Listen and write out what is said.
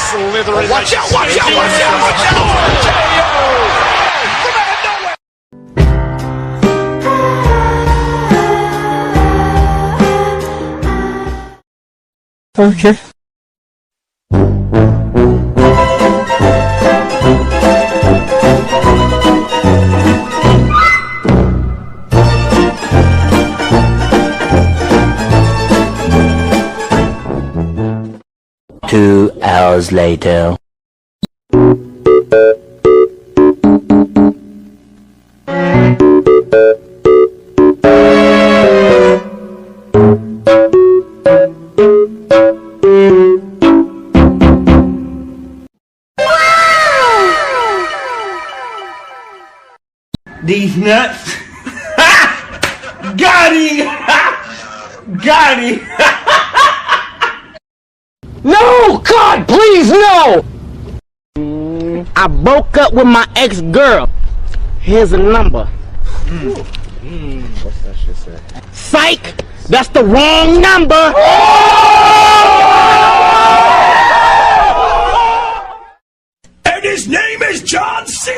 Slithering. Watch out! Watch out! Watch out! Watch out! Okay. Two hours later. These nuts. Got him! Got him! No! God, please, no! I broke up with my ex-girl. Here's a number. What's that shit say? Psych! That's the wrong number! And his name is John C.